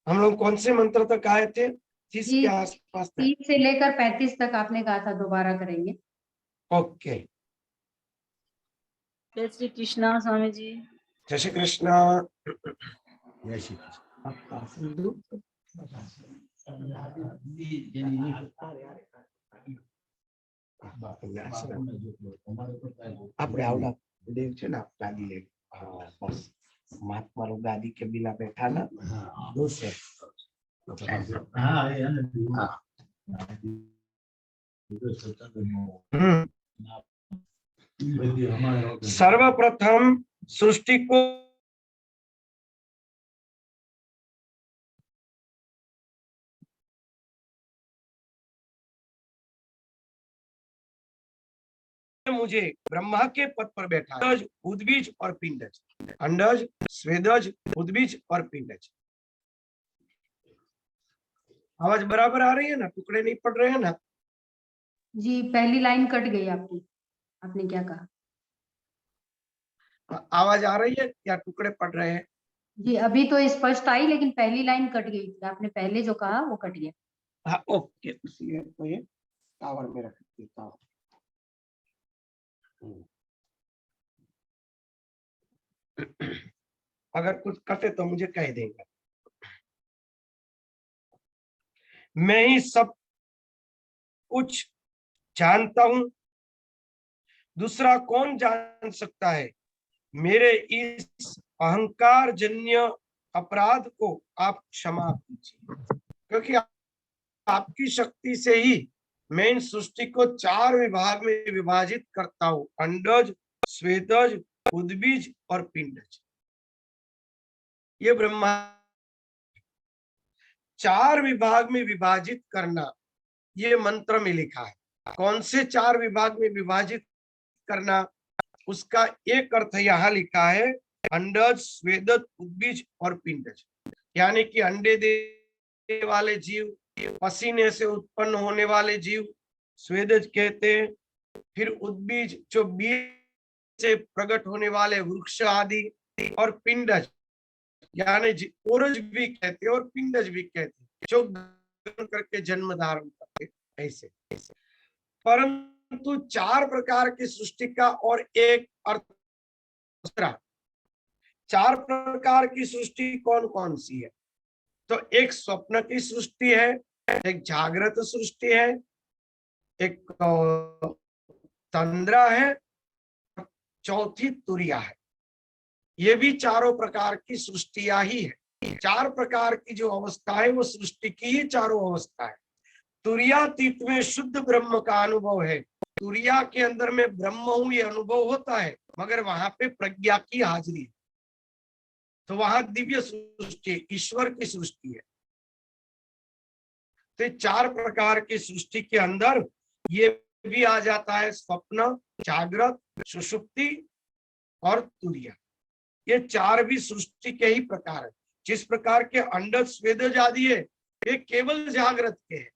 हम लोग कौन से मंत्र तक आए थे? 30 जी, के आसपास तक। 30 से लेकर 35 तक आपने कहा था, दोबारा करेंगे। ओके। जय श्री कृष्णा स्वामी जी। जय श्री कृष्ण। जय श्री कृष्ण। આપણે આવડા દેવ છે ને ગાદી લે બસ મહાત્મા નું ગાદી के बिना बैठा ना दोष है। सर्वप्रथम सृष्टि को मुझे ब्रह्मा के पद पर बैठा अंडज, उद्बीज और पिंडज। अंडज, स्वेदज, उद्बीज और पिंडज। आवाज बराबर आ रही है ना? टुकड़े नहीं पड़ रहे हैं ना? जी, पहली लाइन कट गई आपकी। आपने क्या कहा? आवाज आ रही है या टुकड़े पड़ रहे हैं? जी, अभी तो स्पष्ट आई, लेकिन पहली लाइन कट गई थी। आपने पहले जो कहा वो कट गया। हाँ, ओके। तो ये टावर में रख देता हूँ। अगर कुछ कटे तो मुझे कह देंगे। मैं ही सब कुछ जानता हूं, दूसरा कौन जान सकता है? मेरे इस अहंकार जन्य अपराध को आप क्षमा कीजिए, क्योंकि आपकी शक्ति से ही मैं इन सृष्टि को 4 विभाग में विभाजित करता हूं, अंडज, स्वेदज, उद्बीज और पिंडज। ये ब्रह्मा 4 विभाग में विभाजित करना, ये मंत्र में लिखा है। कौन से 4 विभाग में विभाजित करना, उसका एक अर्थ यहाँ लिखा है, अंडज, स्वेदज, उद्बीज और पिंडज। यानी कि अंडे देने वाले जीव, पसीने से उत्पन्न होने वाले जीव स्वेदज कहते हैं। फिर उद्बीज जो बीज से प्रकट होने वाले वृक्ष आदि, और पिंडज यानी ओरज भी कहते हैं और पिंडज भी कहते हैं, जो करके जन्म धारण करते ऐसे। परंतु 4 प्रकार की सृष्टि का और एक अर्थ दूसरा। 4 प्रकार की सृष्टि कौन कौन सी है? तो एक स्वप्न की सृष्टि है, एक जागृत सृष्टि है, एक तंद्रा है, चौथी तुरिया है। ये भी चारों प्रकार की सृष्टियां ही है। 4 प्रकार की जो अवस्था है वो सृष्टि की ही चारों अवस्था है। तुरियातीत में शुद्ध ब्रह्म का अनुभव है। तुरिया के अंदर में ब्रह्म हूं ये अनुभव होता है, मगर वहां पे प्रज्ञा की हाजिरी है, तो वहां दिव्य सृष्टि, ईश्वर की सृष्टि है। तो 4 प्रकार की सृष्टि के अंदर ये भी आ जाता है, स्वप्न, जागृत, सुषुप्ति और तुरिया। ये 4 भी सृष्टि के ही प्रकार है। जिस प्रकार के अंडज, स्वेदज आदि है, ये केवल जागृत के हैं,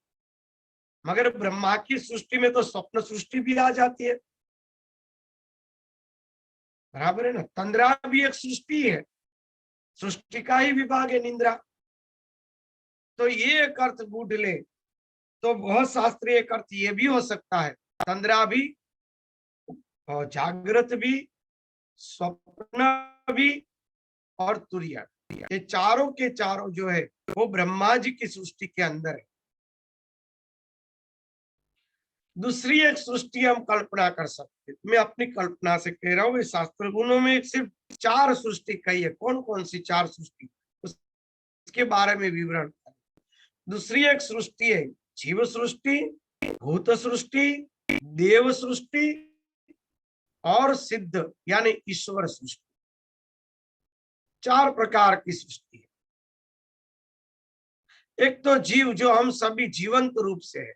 मगर ब्रह्मा की सृष्टि में तो स्वप्न सृष्टि भी आ जाती है, बराबर है ना? तंद्रा भी एक सृष्टि है, सृष्टि का ही विभाग है निंद्रा। तो ये एक अर्थ बूढ़ ले तो बहुत शास्त्रीय एक अर्थ ये भी हो सकता है, तंद्रा भी और जागृत भी, स्वप्न भी और तुरिया। ये चारों के चारों जो है वो ब्रह्मा जी की सृष्टि के अंदर है। दूसरी एक सृष्टि हम कल्पना कर सकते हैं, मैं अपनी कल्पना से कह रहा हूँ, शास्त्र गुणों में सिर्फ 4 सृष्टि कही है। कौन कौन सी 4 सृष्टि, उसके बारे में विवरण। दूसरी एक सृष्टि है जीव सृष्टि, भूत सृष्टि, देव सृष्टि और सिद्ध यानी ईश्वर सृष्टि। 4 प्रकार की सृष्टि है। एक तो जीव जो हम सभी जीवंत रूप से है,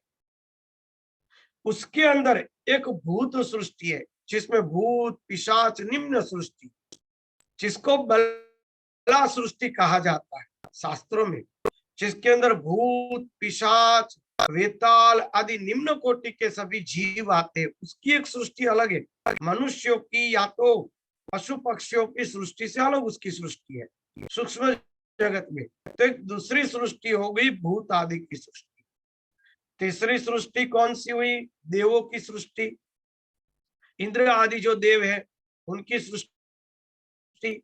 उसके अंदर एक भूत सृष्टि है, जिसमें भूत, पिशाच, निम्न सृष्टि, जिसको बला सृष्टि कहा जाता है शास्त्रों में, जिसके अंदर भूत, पिशाच, वेताल आदि निम्न कोटि के सभी जीव आते हैं। उसकी एक सृष्टि अलग है। मनुष्यों की या तो पशु पक्षियों की सृष्टि से अलग उसकी सृष्टि है सूक्ष्म जगत में। तो एक दूसरी सृष्टि हो गई भूत आदि की सृष्टि। तीसरी सृष्टि कौन सी हुई? देवों की सृष्टि, इंद्र आदि जो देव है उनकी सृष्टि।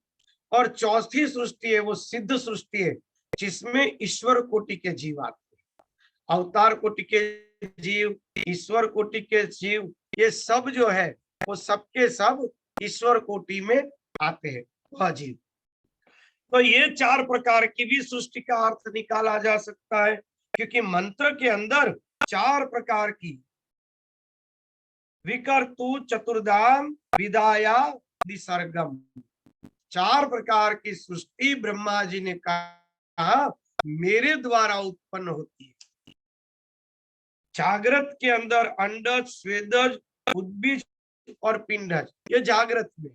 और चौथी सृष्टि है वो सिद्ध सृष्टि है, जिसमें ईश्वर कोटि के जीव आते हैं। अवतार कोटि के जीव, ईश्वर कोटि के जीव, ये सब जो है वो सबके सब ईश्वर कोटि में आते हैं वह जीव। तो ये 4 प्रकार की भी सृष्टि का अर्थ निकाला जा सकता है, क्योंकि मंत्र के अंदर 4 प्रकार की विकर्तु चतुर्धाम विदाया विसर्गम, 4 प्रकार की सृष्टि ब्रह्मा जी ने कहा मेरे द्वारा उत्पन्न होती है। जागृत के अंदर अंडज, स्वेदज, उद्बीज और पिंडज, ये जागृत में।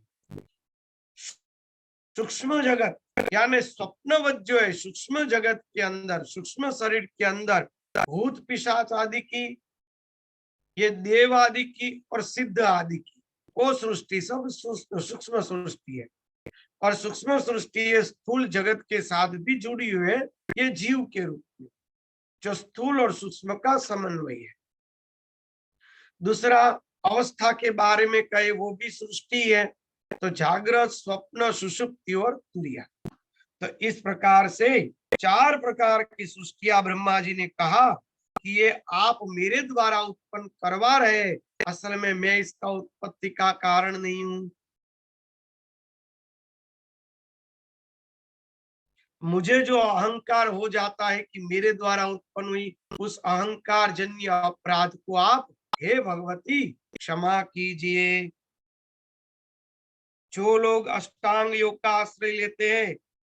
सूक्ष्म जगत यानी स्वप्नवत जो है, सूक्ष्म जगत के अंदर, सूक्ष्म शरीर के अंदर भूत पिशाच आदि की, ये देव आदि की और सिद्ध आदि की, वो सृष्टि सब सूक्ष्म सृष्टि है। और सूक्ष्म सृष्टि स्थूल जगत के साथ भी जुड़ी हुई है, ये जीव के रूप में, जो स्थूल और सूक्ष्म का समन्वय है। दूसरा अवस्था के बारे में कहे, वो भी सृष्टि है, तो जागृत, स्वप्न, सुषुप्ति और तुरिया। तो इस प्रकार से 4 प्रकार की सृष्टियां ब्रह्मा जी ने कहा कि ये आप मेरे द्वारा उत्पन्न करवा रहे, असल में मैं इसका उत्पत्ति का कारण नहीं हूं। मुझे जो अहंकार हो जाता है कि मेरे द्वारा उत्पन्न हुई, उस अहंकार जन्य अपराध को आप हे भगवती क्षमा कीजिए। जो लोग अष्टांग योग का आश्रय लेते हैं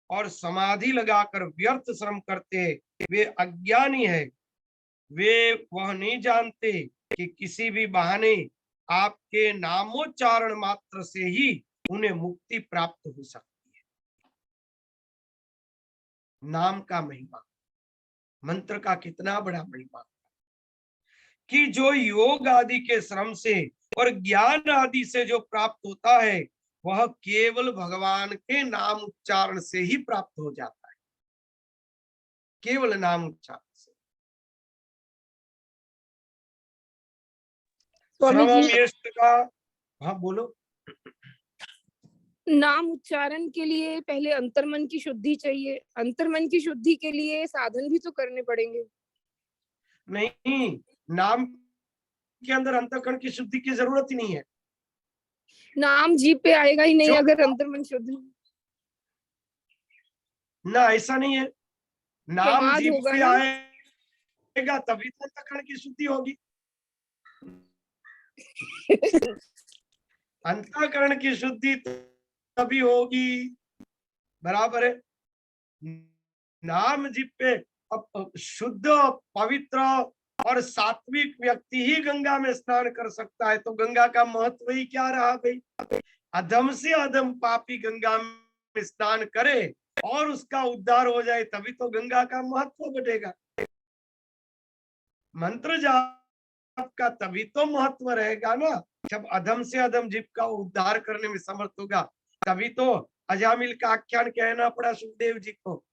और समाधि लगाकर व्यर्थ श्रम करते हैं, वे अज्ञानी है। वे वह नहीं जानते कि किसी भी बहाने आपके नामोच्चारण मात्र से ही उन्हें मुक्ति प्राप्त हो सकती है। नाम का महिमा, मंत्र का कितना बड़ा महिमा, कि जो योग आदि के श्रम से और ज्ञान आदि से जो प्राप्त होता है, वह केवल भगवान के नाम उच्चारण से ही प्राप्त हो जाता है, केवल नाम उच्चारण से। श्रवमेष्ट का, हाँ बोलो। नाम उच्चारण के लिए पहले अंतर्मन की शुद्धि चाहिए, अंतर्मन की शुद्धि के लिए साधन भी तो करने पड़ेंगे। नहीं, नाम के अंदर अंतःकरण की शुद्धि की जरूरत ही नहीं है। नाम जीभ पे आएगा ही नहीं अगर अंतर्मन शुद्ध ना, ऐसा नहीं है। नाम प्रमाद जीभ होगा पे ना। आएगा तभी तो अंतःकरण की शुद्धि होगी। अंतःकरण की शुद्धि तभी होगी, बराबर है। नाम जीभ पे शुद्ध, पवित्र और सात्विक व्यक्ति ही गंगा में स्नान कर सकता है। तो गंगा का महत्व ही क्या रहा भाई? अधम से अधम पापी गंगा में स्नान करे और उसका उद्धार हो जाए, तभी तो गंगा का महत्व बढ़ेगा। मंत्र जाप का तभी तो महत्व रहेगा ना, जब अधम से अधम जीव का उद्धार करने में समर्थ होगा। तभी तो अजामिल का आख्यान कहना पड़ा सुखदेव जी को।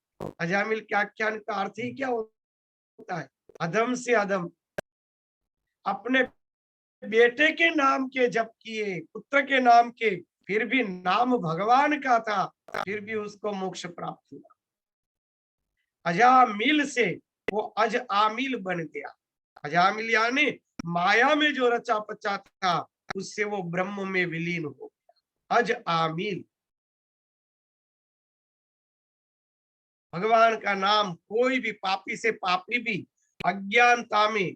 अजामिल के आख्यान का अर्थ ही क्या होता है? अधम से अधम, अपने बेटे के नाम के जप किए, पुत्र के नाम के, फिर भी नाम भगवान का था, फिर भी उसको मोक्ष प्राप्त हुआ। अजामिल से वो अज आमिल बन गया। अजामिल यानी माया में जो रचा पचा था, उससे वो ब्रह्म में विलीन हो गया। अज आमिल, भगवान का नाम कोई भी पापी से पापी भी अज्ञानता में,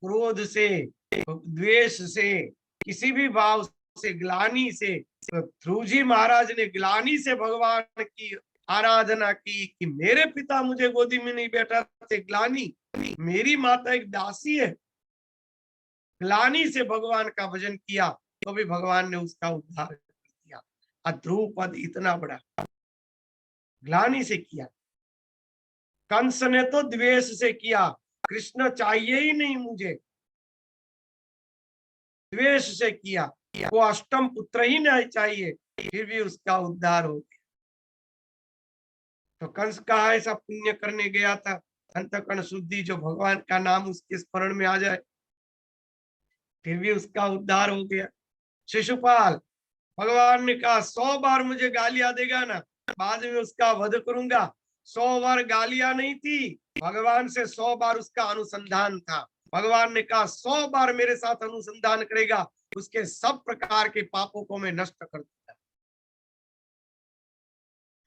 क्रोध से, द्वेष से, किसी भी भाव से, ग्लानि से, ध्रुव जी महाराज ने ग्लानि से भगवान की आराधना की कि मेरे पिता मुझे गोदी में नहीं बैठा थे, ग्लानि, मेरी माता एक दासी है। ग्लानि से भगवान का भजन किया तो भी भगवान ने उसका उद्धार कर दिया। ध्रुव पद इतना बड़ा ग्लानि से किया। कंस ने तो द्वेष से किया, कृष्ण चाहिए ही नहीं मुझे, द्वेष से किया। वो अष्टम पुत्र ही नहीं चाहिए, फिर भी उसका उद्धार हो गया। तो कंस कहा ऐसा पुण्य करने गया था, अंतःकरण शुद्धि, जो भगवान का नाम उसके स्मरण में आ जाए, फिर भी उसका उद्धार हो गया। शिशुपाल, भगवान ने कहा 100 बार मुझे गालियां देगा ना, बाद में उसका वध करूंगा। 100 बार गालियां नहीं थी, भगवान से 100 बार उसका अनुसंधान था। भगवान ने कहा 100 बार मेरे साथ अनुसंधान करेगा, उसके सब प्रकार के पापों को मैं नष्ट कर दूंगा।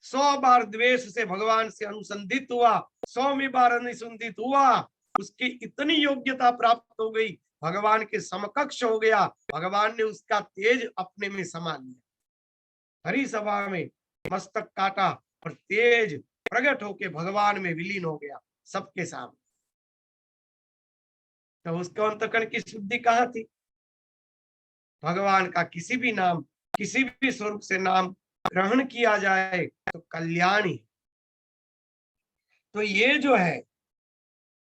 100 बार द्वेष से भगवान से अनुसंधित हुआ, 100वीं बार अनुसंधित हुआ, उसकी इतनी योग्यता प्राप्त हो गई, भगवान के समकक्ष हो गया। भगवान ने उसका तेज अपने में समा लिया। हरि सभा में मस्तक काटा और तेज प्रकट होके भगवान में विलीन हो गया सबके सामने। तो उसको अंतःकरण की शुद्धि कहाँ थी? भगवान का किसी भी नाम, किसी भी स्वरूप से नाम ग्रहण किया जाए तो कल्याण ही। तो ये जो है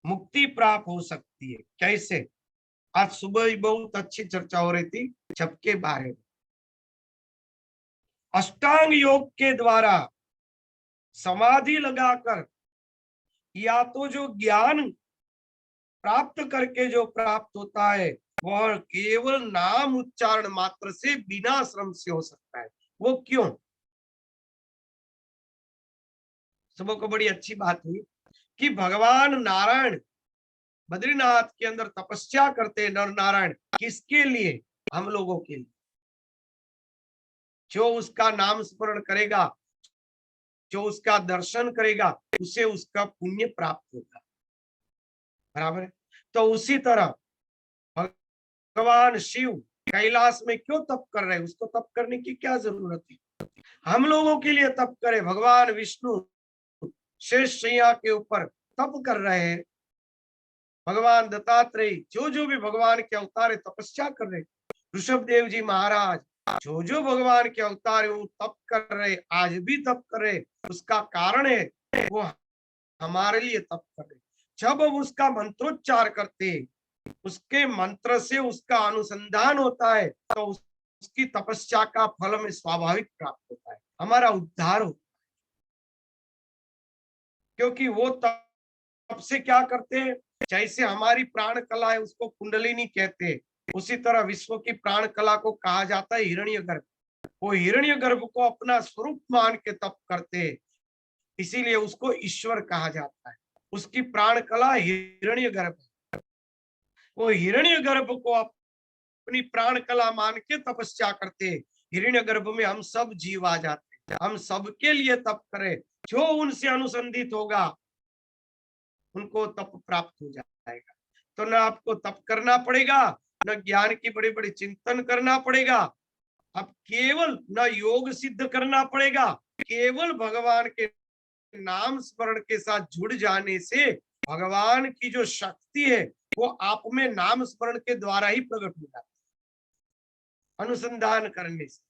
मुक्ति प्राप्त हो सकती है। कैसे? आज सुबह ही बहुत अच्छी चर्चा हो रही थी जप के बारे में। अष्टांग योग के द्वारा समाधि लगाकर या तो जो ज्ञान प्राप्त करके जो प्राप्त होता है, वह केवल नाम उच्चारण मात्र से बिना श्रम से हो सकता है। वो क्यों? सुबह को बड़ी अच्छी बात हुई कि भगवान नारायण बद्रीनाथ के अंदर तपस्या करते, नर नारायण, किसके लिए? हम लोगों के लिए। जो उसका नाम स्मरण करेगा, जो उसका दर्शन करेगा, उसे उसका पुण्य प्राप्त होगा। बराबर है? तो उसी तरह भगवान शिव कैलाश में क्यों तप कर रहे हैं? उसको तप करने की क्या जरूरत है? हम लोगों के लिए तप करे। भगवान विष्णु शेष शैया के ऊपर तप कर रहे हैं। भगवान दत्तात्रेय, जो जो भी भगवान के अवतार है, तपस्या कर रहे। ऋषभ देव जी महाराज, जो जो भगवान के अवतार है वो तप कर रहे, आज भी तप कर रहे। उसका कारण है वो हमारे लिए तप कर रहे। जब हम उसका मंत्रोच्चार करते, उसके मंत्र से उसका अनुसंधान होता है, तो उसकी तपस्या का फल हमें स्वाभाविक प्राप्त होता है, हमारा उद्धार होता है। क्योंकि वो तप से क्या करते हैं? जैसे हमारी प्राण कला है, उसको कुंडलिनी कहते हैं, उसी तरह विश्व की प्राण कला को कहा जाता है हिरण्यगर्भ। वो हिरण्यगर्भ को अपना स्वरूप मान के तप करते हैं, इसीलिए उसको ईश्वर कहा जाता है। उसकी प्राण कला हिरण्यगर्भ है। वो हिरण्यगर्भ को अपनी प्राण कला मान के तपस्या करते हैं। हिरण्यगर्भ में हम सब जीव आ जाते हैं। हम सबके लिए तप करें। जो उनसे अनुसंधित होगा उनको तप प्राप्त हो जाएगा। तो ना आपको तप करना पड़ेगा, न ज्ञान की बड़ी बड़ी चिंतन करना पड़ेगा। अब केवल न योग सिद्ध करना पड़ेगा, केवल भगवान के नाम स्मरण के साथ जुड़ जाने से भगवान की जो शक्ति है वो आप में नाम स्मरण के द्वारा ही प्रकट हो जाती है, अनुसंधान करने से।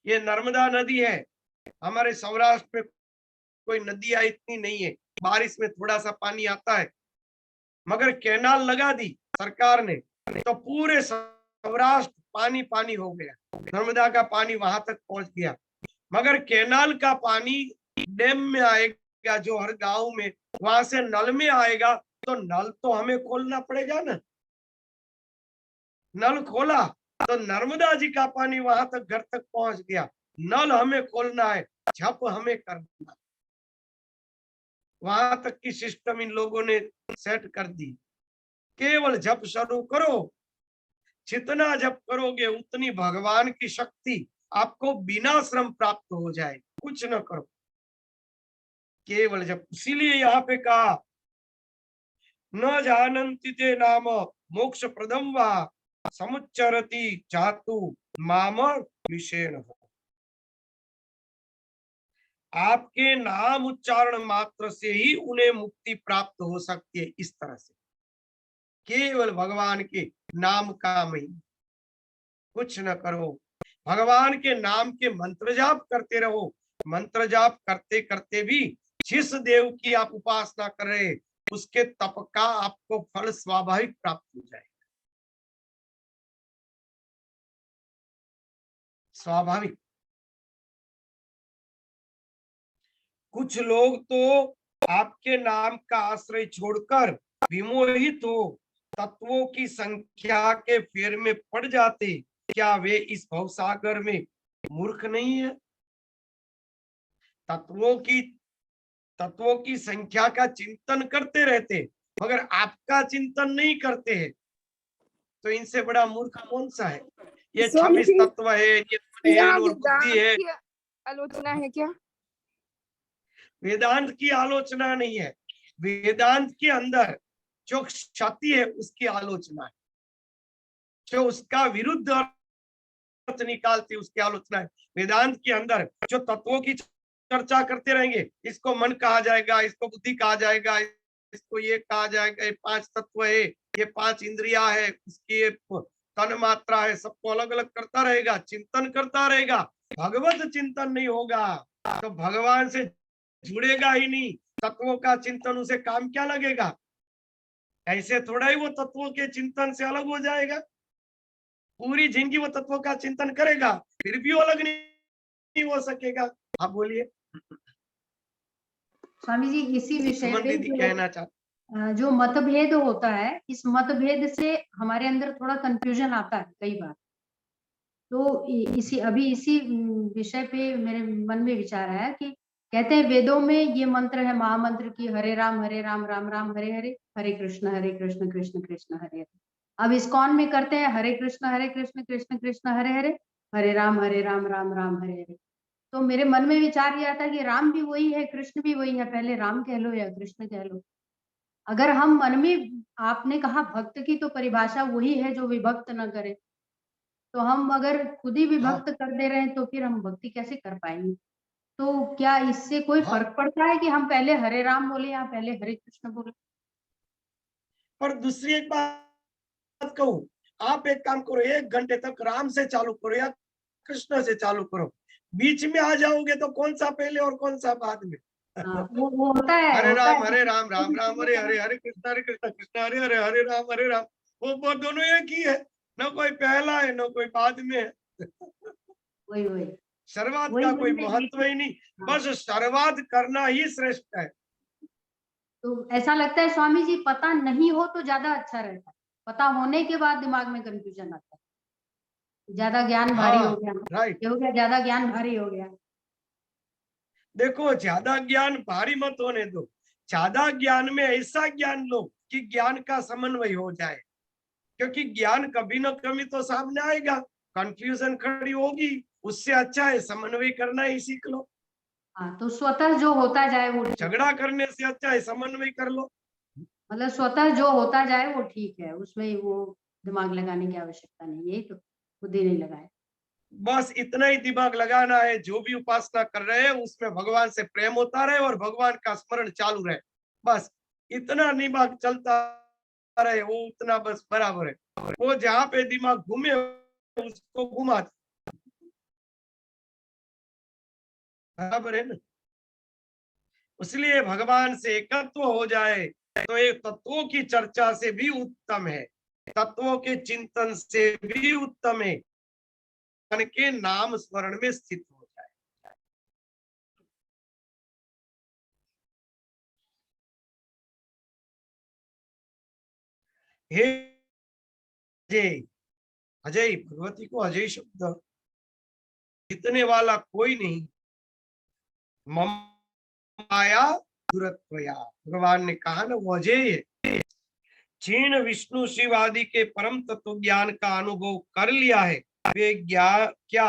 ये नर्मदा नदी है, हमारे सौराष्ट्र में कोई नदियां इतनी नहीं है, बारिश में थोड़ा सा पानी आता है, मगर कैनाल लगा दी सरकार ने तो पूरे सौराष्ट्र पानी पानी हो गया। नर्मदा का पानी वहां तक पहुंच गया। मगर कैनाल का पानी डैम में आएगा, जो हर गांव में, वहां से नल में आएगा, तो नल तो हमें खोलना पड़ेगा ना। नल खोला तो नर्मदा जी का पानी वहां तक, घर तक पहुंच गया। नल हमें खोलना है, जप हमें करना। वहां तक की सिस्टम इन लोगों ने सेट कर दी। केवल जप शुरू करो, जितना जप करोगे उतनी भगवान की शक्ति आपको बिना श्रम प्राप्त हो जाए। कुछ न करो, केवल जप। इसीलिए यहाँ पे कहा न जानन्ति ते नाम मोक्ष प्रदम वा समुच्चरति जातु माम विषेण। आपके नाम उच्चारण मात्र से ही उन्हें मुक्ति प्राप्त हो सकती है। इस तरह से केवल भगवान के नाम का महिमा, कुछ न करो, भगवान के नाम के मंत्र जाप करते रहो। मंत्र जाप करते करते भी जिस देव की आप उपासना कर रहे, उसके तप का आपको फल स्वाभाविक प्राप्त हो जाए। स्वाभाविक। कुछ लोग तो आपके नाम का आश्रय छोड़कर विमोहित हो तत्वों की संख्या के फेर में पड़ जाते, क्या वे इस भवसागर में मूर्ख नहीं है? तत्वों की संख्या का चिंतन करते रहते मगर आपका चिंतन नहीं करते हैं, तो इनसे बड़ा मूर्ख कौन सा है? ये स्वामी 26 जी, तत्व है, ये मन है यहाँ और बुद्धि है। वेदांत की आलोचना है क्या? वेदांत की आलोचना नहीं है, वेदांत के अंदर जो क्षति है उसकी आलोचना है, जो उसका विरुद्ध अर्थ निकालती है उसकी आलोचना है। वेदांत के अंदर जो तत्वों की चर्चा करते रहेंगे, इसको मन कहा जाएगा, इसको बुद्धि कहा जाएगा, इसको ये कहा जाएगा, ये 5 तत्व है, ये 5 इंद्रिया है, इसकी तन मात्रा है, सबको अलग अलग करता रहेगा, चिंतन करता रहेगा, भगवत चिंतन नहीं होगा तो भगवान से जुड़ेगा ही नहीं। तत्वों का चिंतन उसे काम क्या लगेगा? ऐसे थोड़ा ही वो तत्वों के चिंतन से अलग हो जाएगा। पूरी जिंदगी वो तत्वों का चिंतन करेगा फिर भी वो अलग नहीं हो सकेगा। आप बोलिए। स्वामी जी, इसी विषय सुमन पे दीदी कहना चाहते। जो मतभेद होता है, इस मतभेद से हमारे अंदर थोड़ा कंफ्यूजन आता है कई बार। तो इसी विषय पे मेरे मन में विचार आया कि कहते हैं वेदों में ये मंत्र है महामंत्र की, हरे राम राम राम हरे हरे, हरे कृष्ण कृष्ण कृष्ण हरे हरे। अब इस्कॉन में करते हैं हरे कृष्ण कृष्ण कृष्ण हरे हरे, हरे राम राम राम हरे हरे। तो मेरे मन में विचार ये आता है कि राम भी वही है, कृष्ण भी वही है, पहले राम कह लो या कृष्ण कह लो। अगर हम मन में, आपने कहा भक्त की तो परिभाषा वही है जो विभक्त न करे, तो हम अगर खुद ही विभक्त कर दे रहे हैं तो फिर हम भक्ति कैसे कर पाएंगे? तो क्या इससे कोई हाँ। फर्क पड़ता है कि हम पहले हरे राम बोले या पहले हरे कृष्ण बोले? पर दूसरी एक बात कहूं, आप एक काम करो, 1 घंटे तक राम से चालू करो या कृष्ण से चालू करो, बीच में आ जाओगे तो कौन सा पहले और कौन सा बाद में? हाँ, वो होता है हरे होता राम है। राम राम हरे हरे, हरे कृष्ण कृष्ण हरे हरे, हरे राम। वो दोनों एक ही है, न कोई पहला है न कोई बाद में है। वही वही शुरुआत वही का कोई मैंने महत्व ही नहीं, हाँ, बस शुरुआत करना ही श्रेष्ठ है। तो ऐसा लगता है स्वामी जी, पता नहीं हो तो ज्यादा अच्छा रहता है, पता होने के बाद दिमाग में कंफ्यूजन आता है, ज्यादा ज्ञान भारी हो हाँ गया, राइट। ये हो गया ज्यादा ज्ञान भारी हो गया। देखो, ज्यादा ज्ञान भारी मत होने दो, ज्यादा ज्ञान में ऐसा ज्ञान लो कि ज्ञान का समन्वय हो जाए, क्योंकि ज्ञान कभी न कभी तो सामने आएगा, कंफ्यूजन खड़ी होगी, उससे अच्छा है समन्वय करना ही सीख लो। हाँ, तो स्वतः जो होता जाए वो ठीक है, झगड़ा करने से अच्छा है समन्वय कर लो। मतलब स्वतः जो होता जाए वो ठीक है, उसमें वो दिमाग लगाने की आवश्यकता नहीं है, यही तो खुद ही नहीं लगाए। बस इतना ही दिमाग लगाना है, जो भी उपासना कर रहे हैं उसमें भगवान से प्रेम होता रहे और भगवान का स्मरण चालू रहे, बस इतना दिमाग चलता रहे, वो उतना बस बराबर है। वो जहाँ पे दिमाग घूमे उसको घुमा, बराबर है ना। इसलिए भगवान से एकत्व हो जाए तो एक तत्वों की चर्चा से भी उत्तम है, तत्वों के चिंतन से भी उत्तम है, मन के नाम स्मरण में स्थित हो जाए। हे अजय, अजय भगवती को अजय शब्द जीतने वाला कोई नहीं, मम माया दुरत्वया, भगवान ने कहा ना वो अजय है। क्षीण विष्णु शिव आदि के परम तत्व ज्ञान का अनुभव कर लिया है, वे ज्ञान क्या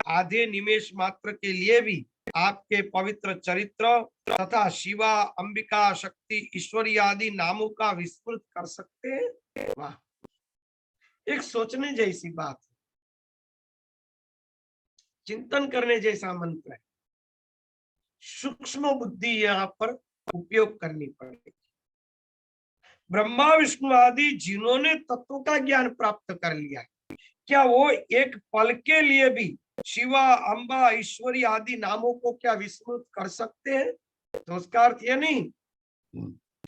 आधे निमेष मात्र के लिए भी आपके पवित्र चरित्र तथा शिवा अंबिका शक्ति ईश्वरी आदि नामों का विस्मृत कर सकते हैं? वाह, एक सोचने जैसी बात, चिंतन करने जैसा मंत्र है। सूक्ष्म बुद्धि यहाँ पर उपयोग करनी पड़ेगी। ब्रह्मा विष्णु आदि जिन्होंने तत्व का ज्ञान प्राप्त कर लिया है, क्या वो एक पल के लिए भी शिवा अंबा ईश्वरी आदि नामों को क्या विस्मृत कर सकते हैं? तो उसका अर्थ ये नहीं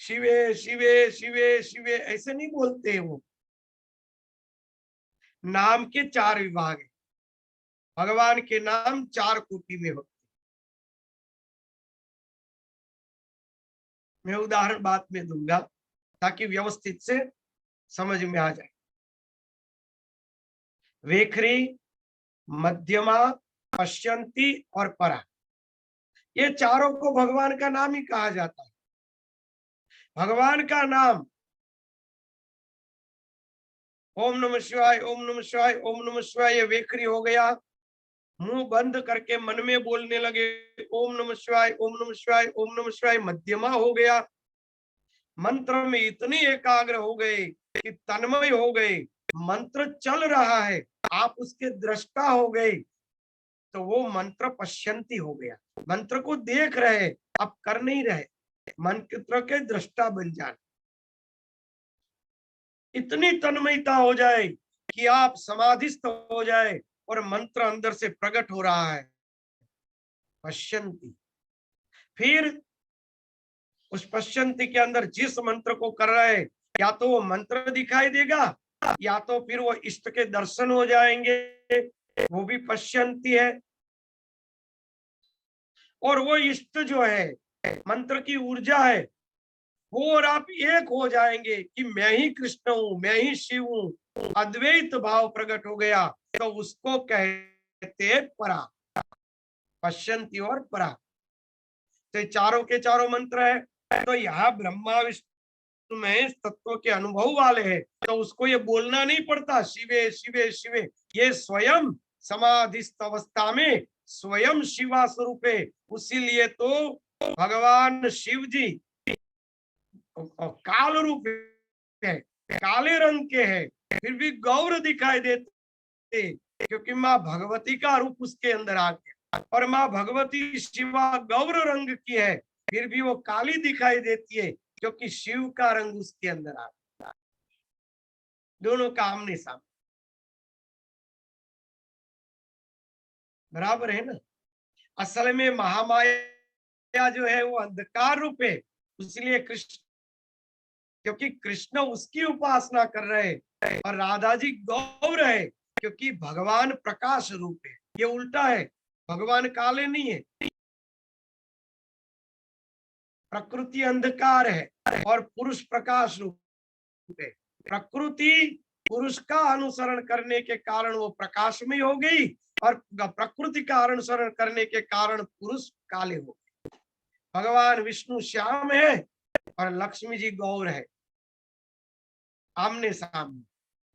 शिवे शिवे शिवे शिवे ऐसे नहीं बोलते हैं। वो नाम के 4 विभाग है, भगवान के नाम 4 कोटि में होते। मैं उदाहरण बाद में दूंगा ताकि व्यवस्थित से समझ में आ जाए। वेखरी, मध्यमा, पश्यंती और परा, ये चारों को भगवान का नाम ही कहा जाता है। भगवान का नाम ओम नमः शिवाय, ओम नमः शिवाय, ओम नमः शिवाय, ये वेखरी हो गया। मुंह बंद करके मन में बोलने लगे ओम नमः शिवाय, ओम नमः शिवाय, ओम नमः शिवाय, मध्यमा हो गया। मंत्र में इतनी एकाग्र हो गए कि तन्मय हो गए, मंत्र चल रहा है, आप उसके दृष्टा हो गए, तो वो मंत्र पश्यंती हो गया। मंत्र को देख रहे, आप कर नहीं रहे, मंत्र के दृष्टा बन जाए। इतनी तन्मयता हो जाए कि आप समाधिस्थ हो जाए और मंत्र अंदर से प्रकट हो रहा है, पश्यंती। फिर उस पश्यंती के अंदर जिस मंत्र को कर रहे, या तो वो मंत्र दिखाई देगा, या तो फिर वो इष्ट के दर्शन हो जाएंगे, वो भी पश्यंती है। और वो इष्ट जो है, मंत्र की ऊर्जा है, वो और आप एक हो जाएंगे कि मैं ही कृष्ण हूं, मैं ही शिव हूं, अद्वैत भाव प्रकट हो गया, तो उसको कहते हैं परा, पश्यंती और परा। तो चारों के चारों मंत्र है। तो यहाँ ब्रह्मा विष्णु महेश तत्व के अनुभव वाले हैं, तो उसको ये बोलना नहीं पड़ता शिवे शिवे शिवे, ये स्वयं समाधिस्थ अवस्था में स्वयं शिवा स्वरूप है। उसीलिए तो भगवान शिव जी काल रूप है, काले रंग के हैं, फिर भी गौर दिखाई देते, क्योंकि माँ भगवती का रूप उसके अंदर आ गया। और माँ भगवती शिवा गौर रंग की है, फिर भी वो काली दिखाई देती है, क्योंकि शिव का रंग उसके अंदर आ गया। दोनों का आमने सामने, बराबर है ना। असल में महामाया जो है वो अंधकार रूप है, इसलिए कृष्ण, क्योंकि कृष्ण उसकी उपासना कर रहे हैं, और राधा जी गौर है, क्योंकि भगवान प्रकाश रूप है। ये उल्टा है, भगवान काले नहीं है, प्रकृति अंधकार है और पुरुष प्रकाश रूप है। प्रकृति पुरुष का अनुसरण करने के कारण वो प्रकाश में हो गई, और प्रकृति का अनुसरण करने के कारण पुरुष काले हो गए। भगवान विष्णु श्याम है और लक्ष्मी जी गौर है, आमने सामने।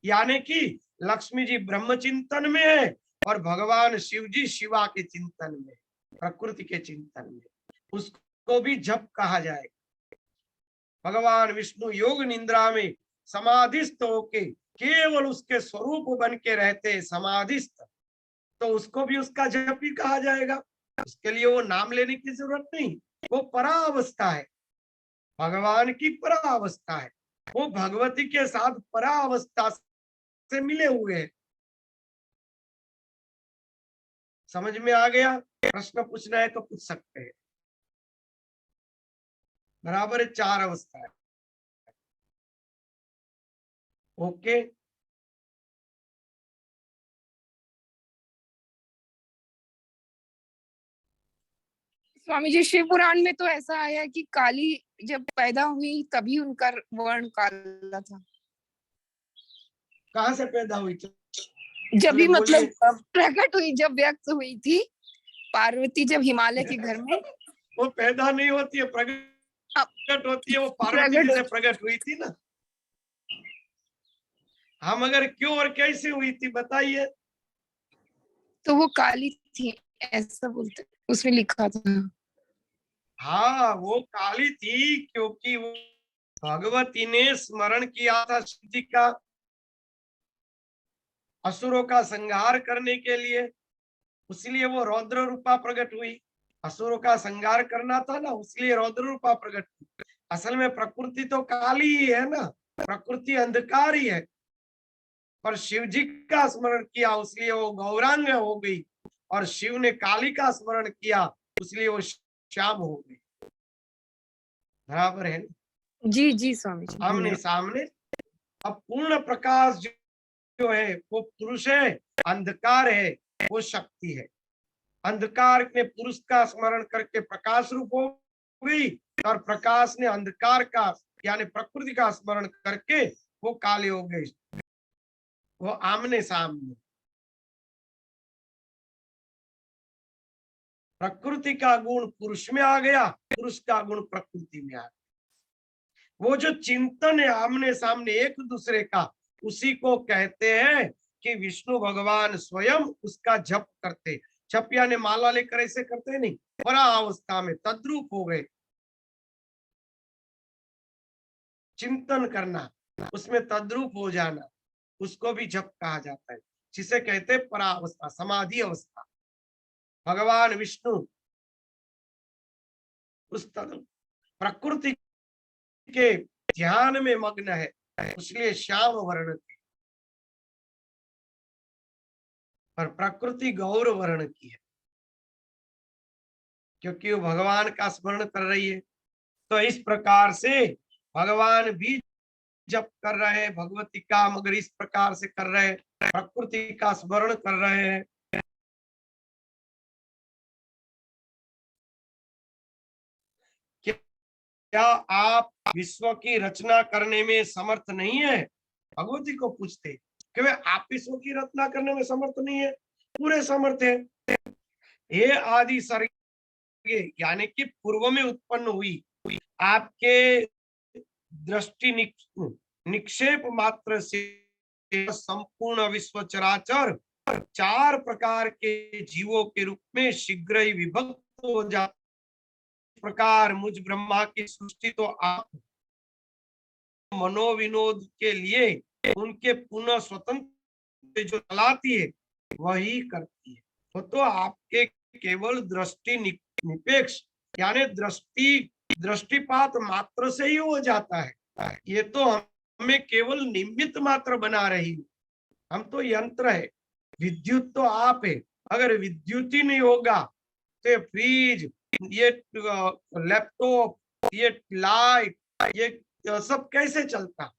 यानी कि लक्ष्मी जी ब्रह्म चिंतन में है और भगवान शिव जी शिवा के चिंतन में, प्रकृति के चिंतन में। उसको भी जप कहा जाएगा। भगवान विष्णु योग निद्रा में समाधिस्थ होके केवल उसके स्वरूप बन के रहते, समाधिस्थ, तो उसको भी उसका जप ही कहा जाएगा। उसके लिए वो नाम लेने की जरूरत नहीं, वो परावस्था है, भगवान की परावस्था है, वो भगवती के साथ परावस्था से मिले हुए हैं। समझ में आ गया? प्रश्न पूछना है तो पूछ सकते हैं। बराबर है, 4 अवस्था है। ओके, स्वामी जी, शिव पुराण में तो ऐसा आया कि काली जब पैदा हुई तभी उनका वर्ण काला था। कहाँ से पैदा हुई? जब भी बोलिए। मतलब प्रकट हुई, जब व्यक्त हुई थी पार्वती, जब हिमालय के घर में। वो पैदा नहीं होती है, प्रकट होती है। वो पार्वती जी से प्रकट हुई थी ना। हम अगर क्यों और कैसे हुई थी बताइए। तो वो काली थी ऐसा बोलते, उसमें लिखा था। हाँ, वो काली थी क्योंकि वो भगवती ने स्मरण किया था शिव जी का, असुरों का संहार करने के लिए, इसलिए वो रौद्र रूपा प्रकट हुई। असुरों का संहार करना था ना, इसलिए रौद्र रूपा प्रकट हुई। असल में प्रकृति तो काली ही है ना, प्रकृति अंधकार ही है, पर शिव जी का स्मरण किया इसलिए वो गौरांग हो गई, और शिव ने काली का स्मरण किया इसलिए वो श्याम हो गई। बराबर है ना? जी जी स्वामी जी, आमने सामने। अब पूर्ण प्रकाश जो है वो पुरुष है, अंधकार है, वो शक्ति है। अंधकार ने पुरुष का स्मरण करके प्रकाश रूप हो गई और प्रकाश ने अंधकार का यानी प्रकृति का स्मरण करके वो काले हो गए। वो आमने सामने, प्रकृति का गुण पुरुष में आ गया, पुरुष का गुण प्रकृति में आ गया। वो जो चिंतन है आमने सामने एक दूसरे का, उसी को कहते हैं कि विष्णु भगवान स्वयं उसका जप करते। जप यानी माला लेकर ऐसे करते नहीं, परा अवस्था में तद्रूप हो गए। चिंतन करना, उसमें तद्रूप हो जाना, उसको भी जप कहा जाता है, जिसे कहते हैं परावस्था, समाधि अवस्था। भगवान विष्णु उस प्रकृति के ध्यान में मग्न है, इसलिए श्याम वर्ण की, पर प्रकृति गौर वर्ण की है, क्योंकि वो भगवान का स्मरण कर रही है। तो इस प्रकार से भगवान भी जप कर रहे हैं भगवती का, मगर इस प्रकार से कर रहे हैं, प्रकृति का स्मरण कर रहे हैं। क्या आप विश्व की रचना करने में समर्थ नहीं है? भगवती को पूछते कि वे आप विश्व की रचना करने में समर्थ नहीं है? पूरे समर्थ है। हे आदि सर्गे यानी कि पूर्व में उत्पन्न हुई आपके दृष्टि निक्षेप मात्र से संपूर्ण विश्व चराचर 4 प्रकार के जीवों के रूप में शीघ्र ही विभक्त हो जाते। प्रकार मुझ ब्रह्मा की सृष्टि तो आप मनोविनोद के लिए उनके पुनः स्वतंत्र जो चलाती है वही करती है। वो तो आपके केवल दृष्टि निपेक्ष यानी दृष्टिपात मात्र से ही हो जाता है। ये तो हमें केवल निमित्त मात्र बना रही है, हम तो यंत्र है। विद्युत तो आप है, अगर विद्युत ही नहीं होगा तो फ्रिज, ये लैपटॉप, ये लाइट, ये सब कैसे चलता?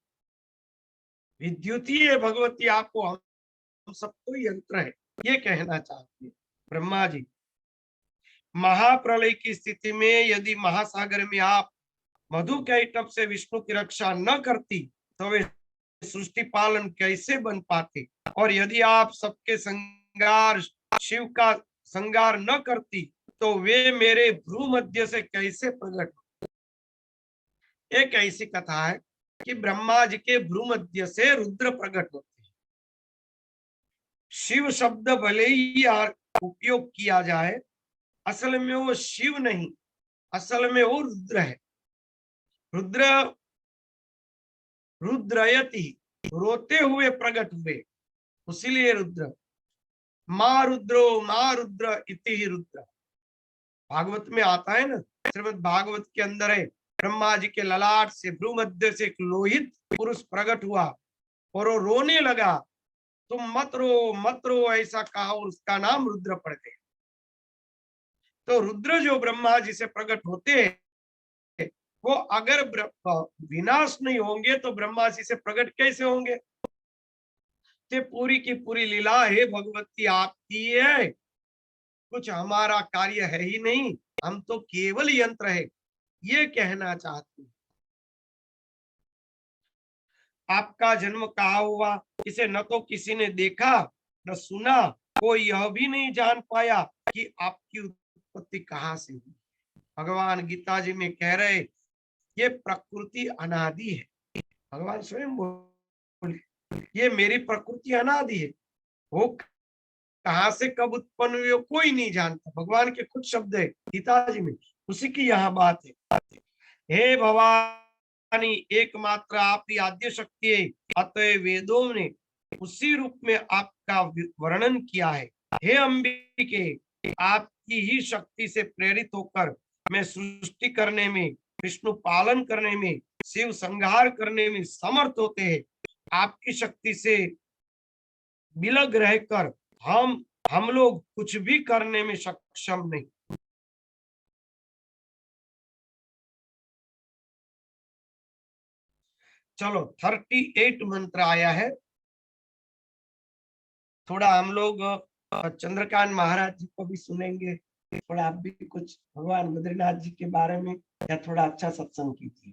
विद्युत ही है भगवती, आपको हम सब तो यंत्र है, ये कहना चाहती है ब्रह्मा जी। महाप्रलय की स्थिति में यदि महासागर में आप मधु कैटभ से विष्णु की रक्षा न करती तो वे सृष्टि पालन कैसे बन पाते? और यदि आप सबके संगार शिव का संगार न करती तो वे मेरे भ्रू मध्य से कैसे प्रकट? एक ऐसी कथा है कि ब्रह्मा जी के भ्रू मध्य से रुद्र प्रकट होते हैं। शिव शब्द भले ही उपयोग किया जाए, असल में वो शिव नहीं, असल में वो रुद्र है। रुद्र रुद्रयति, रोते हुए प्रकट हुए, उसीलिए रुद्र। माँ रुद्र इति ही रुद्र, भागवत में आता है ना, श्रीमद् भागवत के अंदर है, ब्रह्मा जी के ललाट से भ्रू मध्य से एक लोहित पुरुष प्रकट हुआ और वो रोने लगा, तुम मत रो ऐसा कहा और उसका नाम रुद्र पड़ गया। तो रुद्र जो ब्रह्मा जी से प्रकट होते हैं, वो अगर विनाश नहीं होंगे तो ब्रह्मा जी से प्रकट कैसे होंगे? ते पूरी की पूरी लीला है भगवती आपकी है, कुछ हमारा कार्य है ही नहीं, हम तो केवल यंत्र है, ये कहना चाहती हूँ। आपका जन्म कहाँ हुआ, इसे न तो किसी ने देखा न सुना, कोई यह भी नहीं जान पाया कि आपकी उत्पत्ति कहाँ से हुई। भगवान गीता जी में कह रहे ये प्रकृति अनादि है। भगवान स्वयं बोले ये मेरी प्रकृति अनादि है, वो कहाँ से कब उत्पन्न हुई कोई नहीं जानता। भगवान के कुछ शब्द है गीता जी में, उसी की यहाँ बात है। हे भवानी एकमात्र आप ही आद्य शक्ति है, अतः वेदों ने उसी रूप में आपका वर्णन किया है। हे अंबिके, आपकी ही शक्ति से प्रेरित होकर मैं सृष्टि करने में, विष्णु पालन करने में, शिव संहार करने में समर्थ होते हैं। आपकी शक्ति से विलग रहकर हम लोग कुछ भी करने में सक्षम नहीं। चलो 38 मंत्र आया है, थोड़ा हम लोग चंद्रकांत महाराज जी को भी सुनेंगे। थोड़ा आप भी कुछ भगवान बद्रीनाथ जी के बारे में या थोड़ा अच्छा सत्संग कीजिए,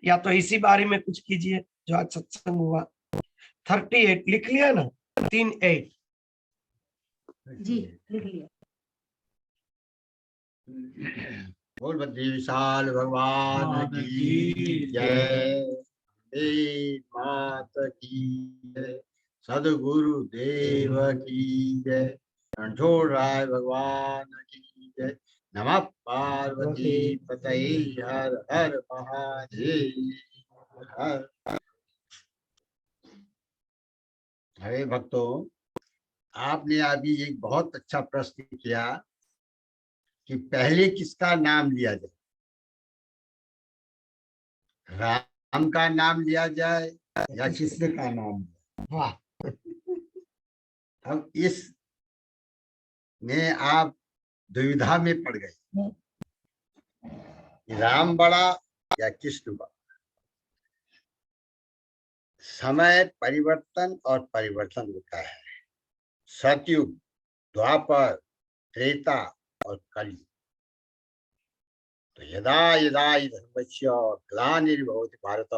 या तो इसी बारे में कुछ कीजिए जो आज सत्संग हुआ। 38 लिख लिया ना? 38 जी लिख लिया। बोल बद्री विशाल भगवान की जय, हे मात की जय, सदगुरु देव की जय, रणछोड़ राय भगवान की जय। नमः पार्वती पतये हर हर महादेव हर। हरे भक्तों, आपने अभी एक बहुत अच्छा प्रश्न किया कि पहले किसका नाम लिया जाए, राम का नाम लिया जाए या कृष्ण का नाम लिया। वाह! अब इस में आप दुविधा में पड़ गए, राम बड़ा या कृष्ण बड़ा। समय परिवर्तन और परिवर्तन होता है। सतयुग, द्वापर, त्रेता और कलयुग। तो यदा यदा हि धर्मस्य ग्लानिर्भवति भारत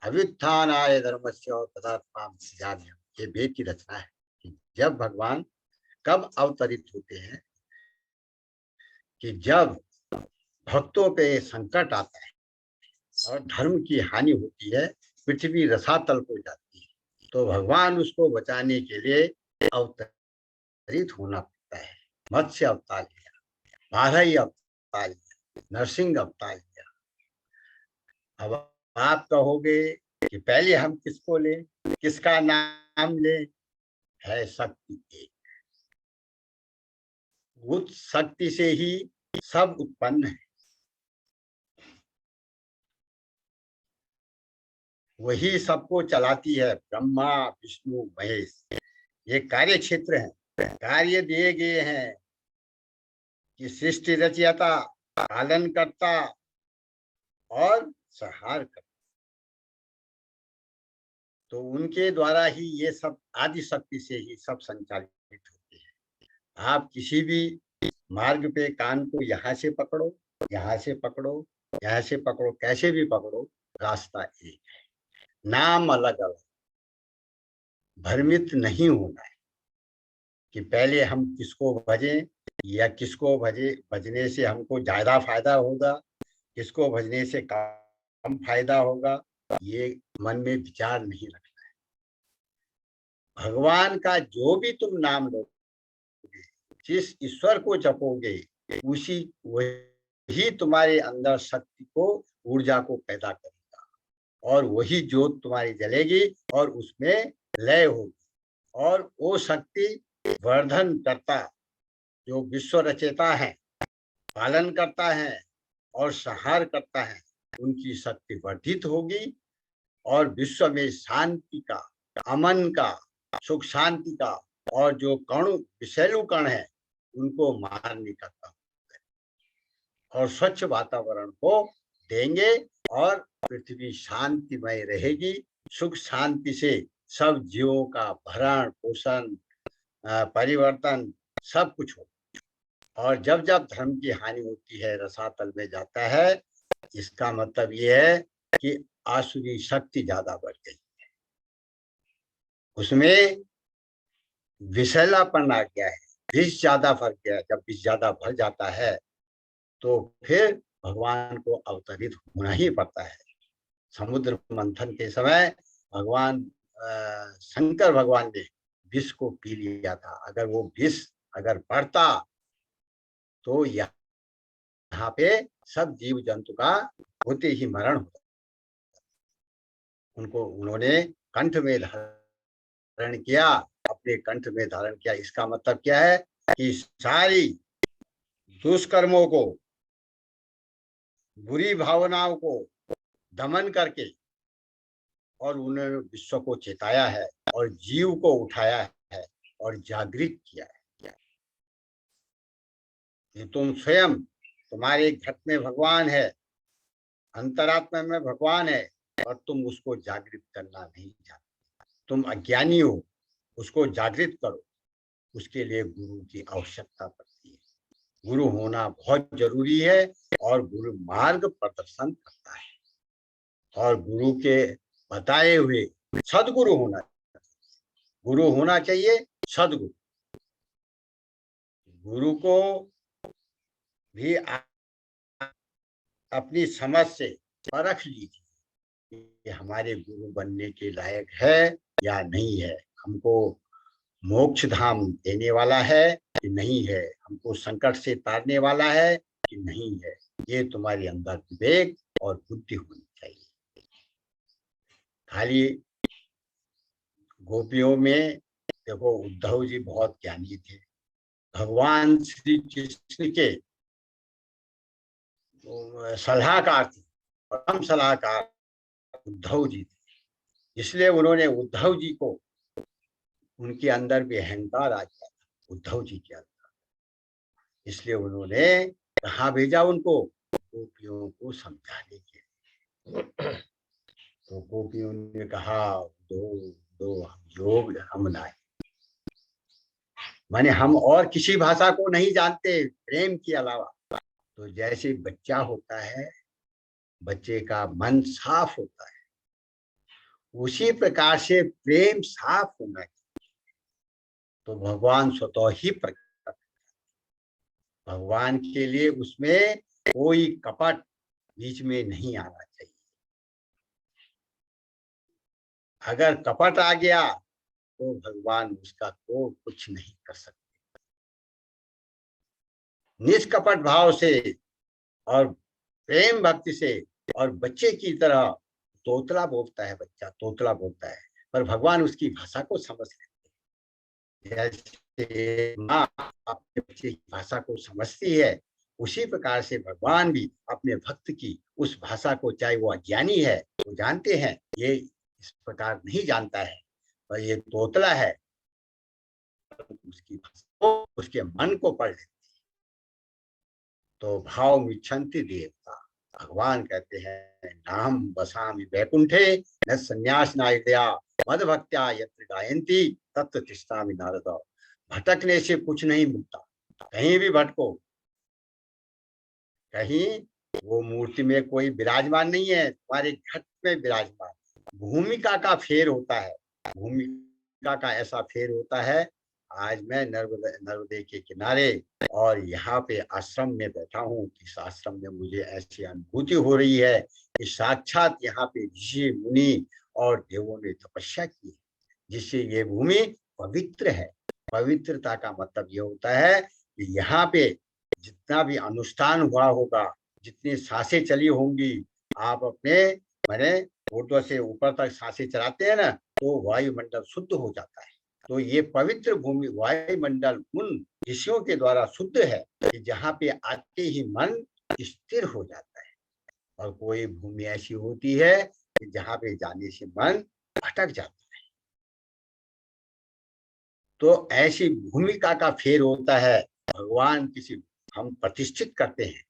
अभ्युत्थानाय धर्मस्य तदात्मानं सृजाम्यहम्। ये वेद की रचना है कि जब भगवान कब अवतरित होते हैं, कि जब भक्तों पे संकट आता है और धर्म की हानि होती है, पृथ्वी रसातल हो जाती है, तो भगवान उसको बचाने के लिए अवतरित होना पड़ता है। मत्स्य अवतार लिया, बारही अवतार लिया, नरसिंह अवतार लिया। अब आप कहोगे कि पहले हम किसको लें, किसका नाम लें? है शक्ति एक। उस शक्ति से ही सब उत्पन्न है, वही सबको चलाती है। ब्रह्मा विष्णु महेश ये कार्य क्षेत्र है, कार्य दिए गए हैं कि सृष्टि रचयिता, पालन करता और संहार करता। तो उनके द्वारा ही ये सब, आदि शक्ति से ही सब संचालित होते हैं। आप किसी भी मार्ग पे कान को यहाँ से पकड़ो, यहाँ से पकड़ो, यहाँ से पकड़ो, कैसे भी पकड़ो, रास्ता एक है, नाम अलग अलग। भ्रमित नहीं होना है कि पहले हम किसको भजें या किसको भजने से हमको ज्यादा फायदा होगा, किसको भजने से कम फायदा होगा, ये मन में विचार नहीं रखना है। भगवान का जो भी तुम नाम लोगे, जिस ईश्वर को जपोगे, उसी वही तुम्हारे अंदर शक्ति को, ऊर्जा को पैदा करेगा और वही ज्योत तुम्हारी जलेगी और उसमें लय होगी। और वो शक्ति वर्धन करता, जो विश्व रचयिता है, पालन करता है और संहार करता है, उनकी शक्ति वर्धित होगी और विश्व में शांति का, अमन का, सुख शांति का, और जो कण विषैलु कण है उनको मारने का काम है और स्वच्छ वातावरण को देंगे और पृथ्वी शांतिमय रहेगी। सुख शांति से सब जीवों का भरण पोषण, परिवर्तन सब कुछ हो। और जब जब धर्म की हानि होती है, रसातल में जाता है, इसका मतलब ये है कि आसुरी शक्ति ज्यादा बढ़ गई है, उसमें विषैलापन आ गया है, विष ज्यादा भर गया। जब विष ज्यादा भर जाता है तो फिर भगवान को अवतरित होना ही पड़ता है। समुद्र मंथन के समय भगवान शंकर भगवान ने विष को पी लिया था। अगर वो विष अगर बढ़ता तो यहाँ पे सब जीव जंतु का होते ही मरण होता। उनको उन्होंने कंठ में धारण किया, अपने कंठ में धारण किया। इसका मतलब क्या है कि सारी दुष्कर्मों को, बुरी भावनाओं को दमन करके और उन्होंने विश्व को चेताया है और जीव को उठाया है और जागृत किया है कि तुम स्वयं, तुम्हारे घट में भगवान है, अंतरात्मा में भगवान है और तुम उसको जागृत करना नहीं जानते। तुम अज्ञानी हो, उसको जागृत करो। उसके लिए गुरु की आवश्यकता पड़ती है। गुरु होना बहुत जरूरी है और गुरु मार्ग प्रदर्शन करता है। और गुरु के बताए हुए सदगुरु होना चाहिए। गुरु होना चाहिए सदगुरु। गुरु को भी अपनी समझ से परख लीजिए कि हमारे गुरु बनने के लायक है या नहीं है, हमको मोक्ष धाम देने वाला है कि नहीं है, हमको संकट से तारने वाला है कि नहीं है। ये तुम्हारे अंदर विवेक और बुद्धि होनी चाहिए। खाली गोपियों में देखो, उद्धव जी बहुत ज्ञानी थे। भगवान श्री कृष्ण के सलाहकार थे, परम सलाहकार उद्धव जी थे। इसलिए उन्होंने उद्धव जी को, उनके अंदर भी अहंकार आ गया था उद्धव जी के अंदर। इसलिए उन्होंने कहाँ भेजा उनको? गोपियों को समझाने के लिए। तो गोपियों ने कहा दो दो हम योग हम लाए। माने हम और किसी भाषा को नहीं जानते प्रेम के अलावा। तो जैसे बच्चा होता है, बच्चे का मन साफ होता है, उसी प्रकार से प्रेम साफ होना चाहिए। तो भगवान स्वतः ही प्रकट। भगवान के लिए उसमें कोई कपट बीच में नहीं आना चाहिए। अगर कपट आ गया तो भगवान उसका को कुछ नहीं कर सकते। निष्कपट भाव से और प्रेम भक्ति से, और बच्चे की तरह तोतला बोलता है, बच्चा तोतला बोलता है, पर भगवान उसकी भाषा को समझ लेते हैं। जैसे माँ अपने बच्चे की भाषा को समझती है, उसी प्रकार से भगवान भी अपने भक्त की उस भाषा को, चाहे वो अज्ञानी है, वो जानते हैं ये इस प्रकार नहीं जानता है, पर ये तोतला है, उसकी भाषा को, उसके मन को पढ़ लेते। तो भाव मिच्छन्ति देवता। भगवान कहते हैं नाम बसामि वैकुंठे न संन्यास नायदया मद भक्त्या यत्र गायन्ति तत्र तिष्ठामि नारद। भटकने से कुछ नहीं मिलता, कहीं भी भटको, कहीं वो मूर्ति में कोई विराजमान नहीं है, तुम्हारे घट में विराजमान। भूमिका का फेर होता है, भूमिका का ऐसा फेर होता है। आज मैं नर्मदे के किनारे और यहाँ पे आश्रम में बैठा हूँ। इस आश्रम में मुझे ऐसी अनुभूति हो रही है कि साक्षात यहाँ पे ऋषि मुनि और देवों ने तपस्या की है, जिससे ये भूमि पवित्र है। पवित्रता का मतलब ये होता है कि यहाँ पे जितना भी अनुष्ठान हुआ होगा, जितनी सांसें चली होंगी, आप अपने मैंने ऊर्ध्व से ऊपर तक सांसें चलाते हैं ना, तो वायुमंडल शुद्ध हो जाता है। तो ये पवित्र भूमि वायुमंडल उन ऋषियों के द्वारा शुद्ध है कि जहाँ पे आते ही मन स्थिर हो जाता है। और कोई भूमि ऐसी होती है कि जहाँ पे जाने से मन भटक जाता है। तो ऐसी भूमिका का फेर होता है। भगवान किसी हम प्रतिष्ठित करते हैं,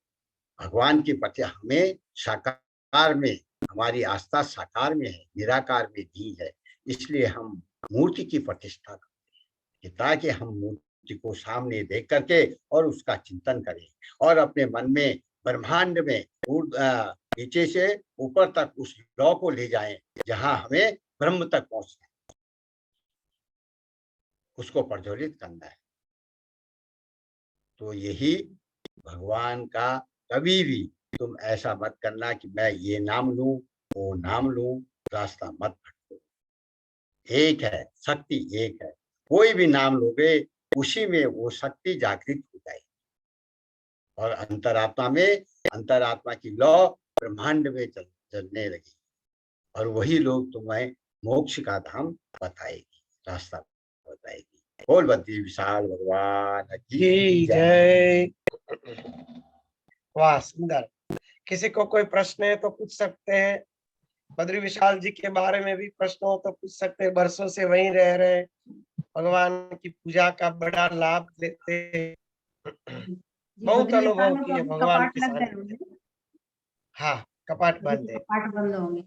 भगवान के प्रति हमें साकार में, हमारी आस्था साकार में है, निराकार में दी है। इसलिए हम मूर्ति की प्रतिष्ठा करते हैं ताकि हम मूर्ति को सामने देख करके और उसका चिंतन करें और अपने मन में ब्रह्मांड में नीचे से ऊपर तक उस लौ को ले जाएं जहां हमें ब्रह्म तक पहुंचना है, उसको प्रज्वलित करना है। तो यही भगवान का, कभी भी तुम ऐसा मत करना कि मैं ये नाम लूं वो नाम लूं, रास्ता मत भटको। एक है शक्ति, एक है, कोई भी नाम लोगे उसी में वो शक्ति जागृत हो जाएगी और अंतरात्मा में, अंतरात्मा की लौ ब्रह्मांड में चलने लगी और वही लोग तुम्हें मोक्ष का धाम बताएगी, रास्ता बताएगी। बोल बद्री विशाल भगवान जी जय। वाह सुंदर। किसी को कोई प्रश्न है तो पूछ सकते हैं। बद्री विशाल जी के बारे में भी प्रश्न हो तो पूछ सकते हैं। वर्षों से वहीं रह रहे, भगवान की पूजा का बड़ा लाभ लेते हैं, बहुत अनुभव किए भगवान के सानिध्य। हाँ कपाट बंद है। कपाट बंद होंगे।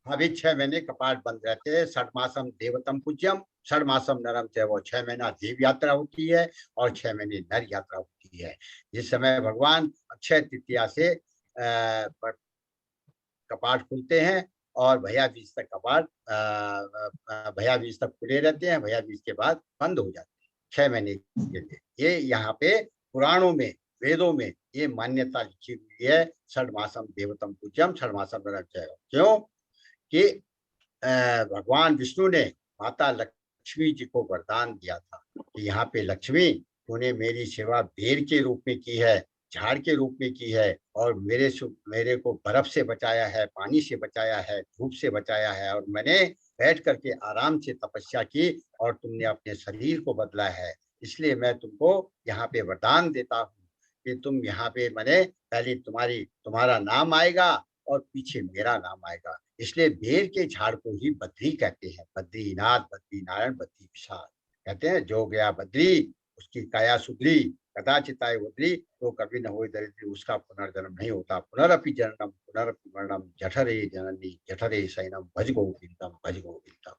अभी 6 महीने कपाट बंद रहते हैं। 6 मासम देवतम पूज्यम, 6 मासम नरम च, वो 6 महीना देव यात्रा होती है और 6 महीने नर यात्रा होती है। जिस समय भगवान अक्षय तृतीया से कपाट खुलते हैं और भैया बीज तक कपाट भैया बीज तक खुले रहते हैं, भैया बीज के बाद बंद हो जाते हैं 6 महीने के लिए। ये यहाँ पे पुराणों में, वेदों में ये मान्यता लिखी हुई है, 6 मासम देवतम पूज्यम 6 मासम नरम च। क्यों कि भगवान विष्णु ने माता लक्ष्मी जी को वरदान दिया था कि यहाँ पे लक्ष्मी, तूने मेरी सेवा बेर के रूप में की है, झाड़ के रूप में की है, और मेरे को बर्फ से बचाया है, पानी से बचाया है, धूप से बचाया है, और मैंने बैठ करके आराम से तपस्या की और तुमने अपने शरीर को बदला है। इसलिए मैं तुमको यहाँ पे वरदान देता हूँ कि तुम यहाँ पे, मैंने पहले तुम्हारा नाम आएगा और पीछे मेरा नाम आएगा। इसलिए बेर के झाड़ को ही बद्री कहते हैं। बद्रीनाथ, बद्री नारायण, बद्री विशाल कहते हैं। जो गया बद्री उसकी काया सुधरी, कदाचित आए उधरी, तो कभी न हो दरिद्री, उसका पुनर्जन्म नहीं होता। पुनरअपि जननम पुनरअपि मरणम, जठरे जननी जठरे शयनम, भज गोविंदम भज गोविंदम।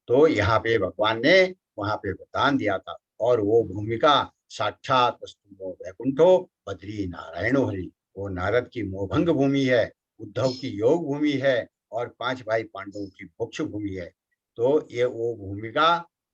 तो यहाँ पे भगवान ने वहां पे वरदान दिया था, और वो भूमिका साक्षात स्तुमो वैकुंठो बद्री नारायणो हरि। वो नारद की मोहभंग भूमि है, उद्धव की योग भूमि है, और 5 भाई पांडवों की मोक्ष भूमि है। तो ये वो भूमिका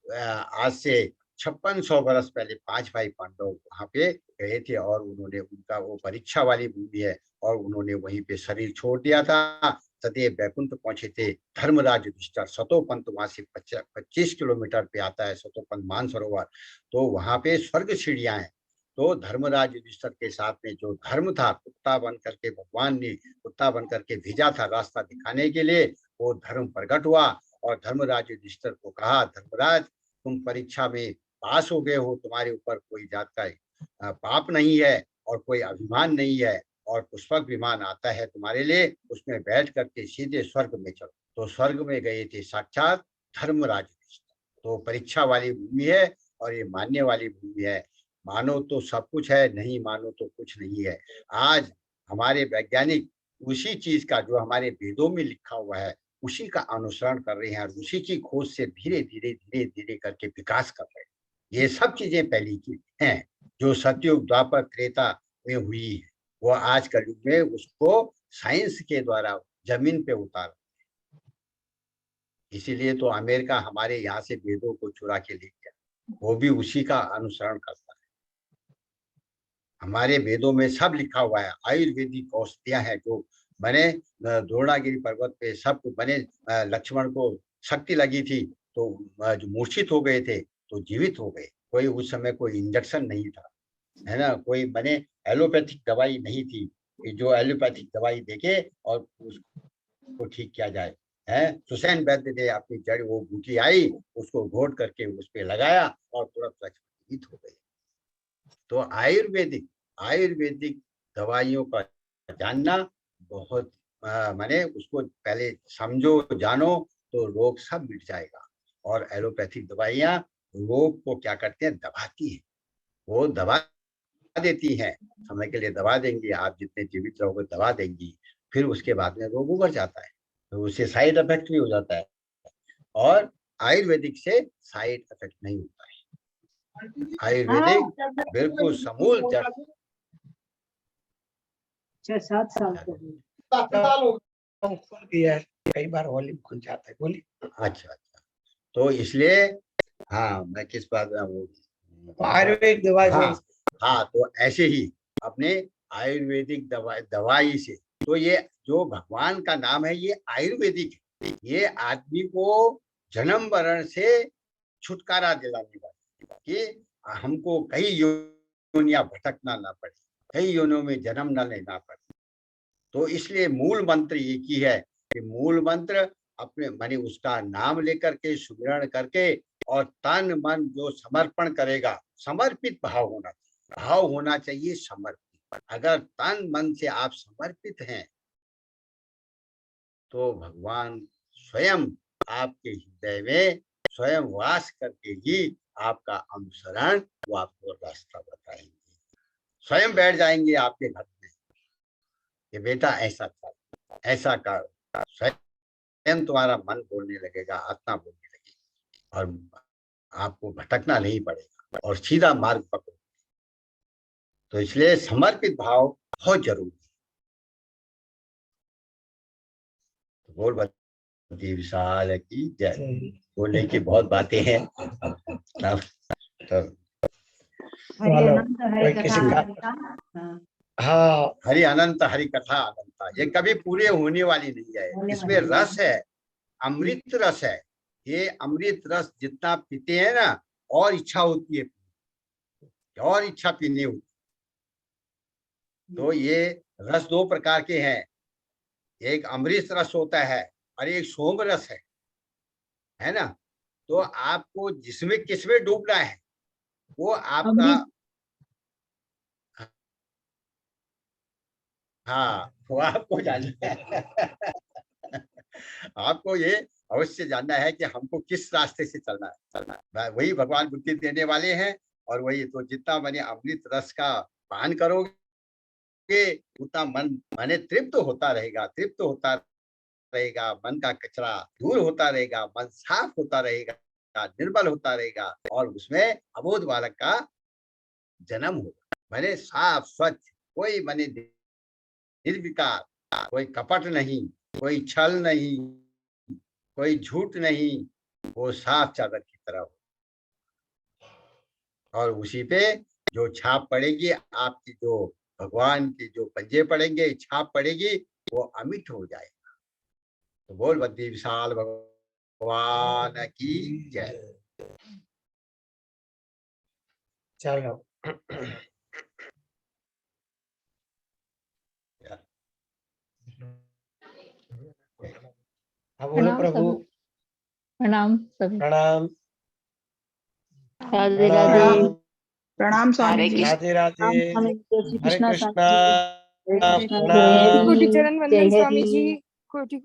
आज से 5600 वर्ष पहले 5 भाई पांडव वहां पे गए थे, और उन्होंने, उनका वो परीक्षा वाली भूमि है, और उन्होंने वहीं पे शरीर छोड़ दिया था। सदैव बैकुंठ पहुंचे थे। धर्मराज युधिष्ठिर, सतोपंथ वहां से 25 किलोमीटर पे आता है, सतोपंथ मानसरोवर। तो वहां पे स्वर्ग सीढ़ियां हैं। तो धर्मराज युधिष्ठिर के साथ में जो धर्म था, कुत्ता बन करके भगवान ने कुत्ता बन करके भेजा था रास्ता दिखाने के लिए, वो धर्म प्रकट हुआ। और धर्मराज युधिष्ठिर को कहा, धर्मराज तुम परीक्षा में पास हो गए हो, तुम्हारे ऊपर कोई जात का पाप नहीं है और कोई अभिमान नहीं है, और पुष्पक विमान आता है तुम्हारे लिए, उसमें बैठ करके सीधे स्वर्ग में चलो। तो स्वर्ग में गए थे साक्षात धर्मराज युधिष्ठिर। तो परीक्षा वाली भूमि है और ये मानने वाली भूमि है। मानो तो सब कुछ है, नहीं मानो तो कुछ नहीं है। आज हमारे वैज्ञानिक उसी चीज का, जो हमारे वेदों में लिखा हुआ है, उसी का अनुसरण कर रहे हैं, और उसी की खोज से धीरे धीरे धीरे धीरे करके विकास कर रहे हैं। ये सब चीजें पहले की हैं, जो सतयुग द्वापर त्रेता में हुई है, वो आज कल युग में उसको साइंस के द्वारा जमीन पे उतारा। इसीलिए तो अमेरिका हमारे यहाँ से वेदों को चुरा के ले गया, वो भी उसी का अनुसरण करता है। हमारे वेदों में सब लिखा हुआ है। आयुर्वेदिक औषधियां हैं जो बने, द्रोणागिरी पर्वत पे सब बने। लक्ष्मण को शक्ति लगी थी तो जो मूर्छित हो गए थे तो जीवित हो गए। कोई उस समय कोई इंजेक्शन नहीं था, है ना, कोई बने एलोपैथिक दवाई नहीं थी कि जो एलोपैथिक दवाई देके और उसको ठीक किया जाए। है सुसैन वैद्य ने अपनी जड़, वो बूटी आई, उसको घोट करके उस पे लगाया और तुरंत लक्ष्मण जीवित हो गए। तो आयुर्वेदिक दवाइयों का जानना बहुत माने उसको पहले समझो, जानो, तो रोग सब मिट जाएगा। और एलोपैथिक दवाइयाँ रोग को क्या करते हैं, दबाती है। वो दवा देती हैं, समय के लिए दवा देंगी, आप जितने जीवित रहोगे दवा देंगी, फिर उसके बाद में रोग उभर जाता है, तो उससे साइड इफेक्ट भी हो जाता है। और आयुर्वेदिक से साइड इफेक्ट नहीं होता है। आयुर्वेदिक बिल्कुल समूल जड़। 6-7 साल अच्छा खुल गया है, कई बार वॉल्यूम खुल जाता है। बोलिए। अच्छा, तो इसलिए हाँ, मैं किस बात में वो आयुर्वेदिक दवाई हाँ, हाँ, तो ऐसे ही अपने आयुर्वेदिक दवाई से, तो ये जो भगवान का नाम है ये आयुर्वेदिक है। ये आदमी को जन्म मरण से छुटकारा दिलाने वाला, कि हमको कई योनियां भटकना ना पड़े, कई योनियों में जन्म न लेना पड़े। तो इसलिए मूल मंत्र एक ही है कि मूल मंत्र अपने माने उसका नाम लेकर के सुमिरण करके, और तन मन जो समर्पण करेगा, समर्पित भाव होना चाहिए समर्पित। अगर तन मन से आप समर्पित हैं तो भगवान स्वयं आपके हृदय में स्वयं वास करके ही आपका अनुसरण, वो आपको रास्ता बताएंगे, स्वयं बैठ जाएंगे आपके घर में कि बेटा ऐसा कर, ऐसा कर। स्वयं स्वयं तुम्हारा मन बोलने लगेगा, आत्मा बोलने लगेगी और आपको भटकना नहीं पड़ेगा और सीधा मार्ग पकड़ो। तो इसलिए समर्पित भाव बहुत जरूरी है। तो बोल बद्री विशाल की जय। बोलने की बहुत बातें हैं। तब हरि अनंत हरि कोई किसी कथा का- अनंता। हाँ, हाँ हरि अनंत हरि कथा अनंता, ये कभी पूरे होने वाली नहीं है। होने इसमें वाली नहीं। रस है, अमृत रस है। ये अमृत रस जितना पीते हैं ना, और इच्छा होती है, और इच्छा पीनी होती है। तो ये रस दो प्रकार के हैं, एक अमृत रस होता है और एक सोम रस है ना। तो आपको जिसमें किसमें डूबना है वो आपका, हाँ वो आपको जानना है। आपको ये अवश्य जानना है कि हमको किस रास्ते से चलना है। वही भगवान बुद्धि देने वाले हैं। और वही तो जितना मैंने अमृत रस का पान करोगे उतना मन माने तृप्त होता रहेगा, तृप्त होता रहेगा, मन का कचरा दूर होता रहेगा, मन साफ होता रहेगा, निर्मल होता रहेगा और उसमें अबोध बालक का जन्म होगा। मैंने साफ स्वच्छ, कोई मैंने निर्विकार, कोई कपट नहीं, कोई छल नहीं, कोई झूठ नहीं, वो साफ चादर की तरह हो। और उसी पे जो छाप पड़ेगी आपकी, जो भगवान की जो पंजे पड़ेंगे, छाप पड़ेगी, वो अमिट हो जाएगा। तो बोल बद्री विशाल भगवान की जय। चलो। हाँ बोलो प्रणाम प्रभु। सभी। प्रणाम सभी। प्रणाम राधे राधे। प्रणाम। प्रणाम स्वामी जी। राधे राधे। स्वामी जी, जय श्री हरे कृष्णा कृष्णा। स्वामी जी। हरे कृष्णा, प्रणाम। जय कोटि हरि, चरण जय वंदन स्वामी हरि। जी। कोटि